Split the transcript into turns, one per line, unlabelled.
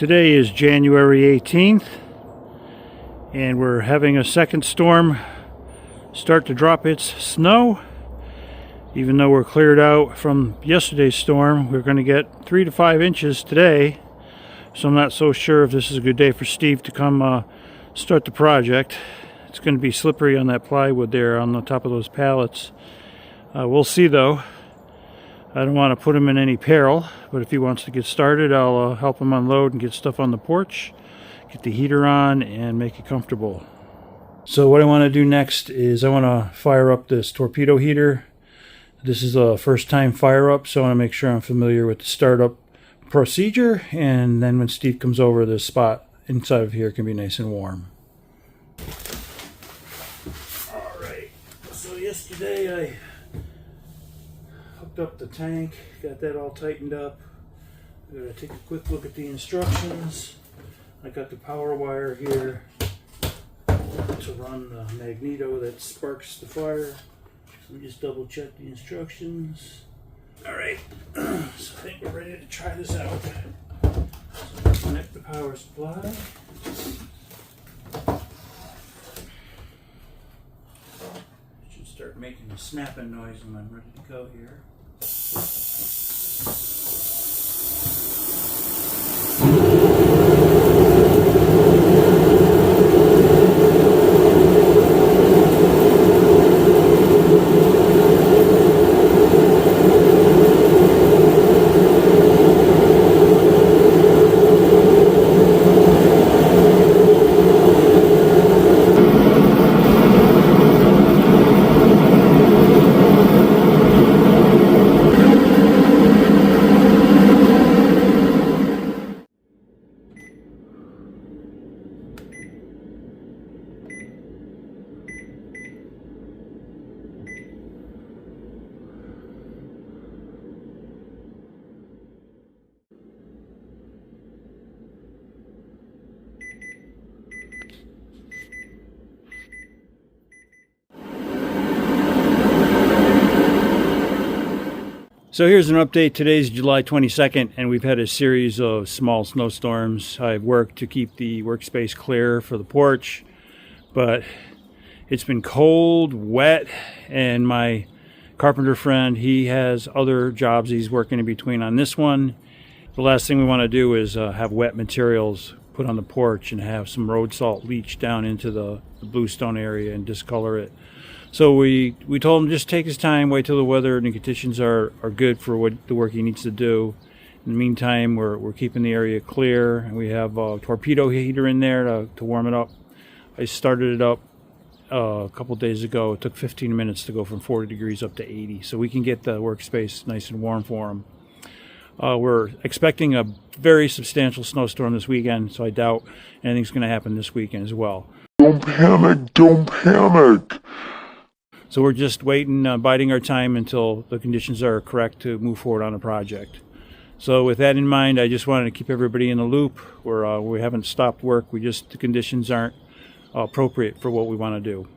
Today is January 18th, and we're having a second storm start to drop its snow. Even though we're cleared out from yesterday's storm, we're going to get 3 to 5 inches today. So I'm not so sure if this is a good day for Steve to come start the project. It's going to be slippery on that plywood there on the top of those pallets. We'll see though. I don't want to put him in any peril, but if he wants to get started, I'll help him unload and get stuff on the porch, get the heater on, and make it comfortable. So what I want to do next is I want to fire up this torpedo heater. This is a first time fire up, so I want to make sure I'm familiar with the startup procedure, and then when Steve comes over, the spot inside of here can be nice and warm. Alright, so yesterday I hooked up the tank, got that all tightened up. I'm going to take a quick look at the instructions. I got the power wire here to run the magneto that sparks the fire. So let me just double check the instructions. Alright, so I think we're ready to try this out. So connect the power supply. Should start making a snapping noise when I'm ready to go here. So here's an update. Today's July 22nd, and we've had a series of small snowstorms. I've worked to keep the workspace clear for the porch, but it's been cold, wet, and my carpenter friend, he has other jobs he's working in between on this one. The last thing we want to do is have wet materials put on the porch and have some road salt leach down into the bluestone area and discolor it. So we told him just take his time, wait till the weather and the conditions are good for what the work he needs to do. In the meantime, we're keeping the area clear, and we have a torpedo heater in there to warm it up. I started it up a couple days ago. It took 15 minutes to go from 40 degrees up to 80, so we can get the workspace nice and warm for him. We're expecting a very substantial snowstorm this weekend, so I doubt anything's going to happen this weekend as well.
Don't panic, don't panic.
So we're just waiting, biding our time until the conditions are correct to move forward on the project. So with that in mind, I just wanted to keep everybody in the loop. We haven't stopped work. The conditions aren't appropriate for what we want to do.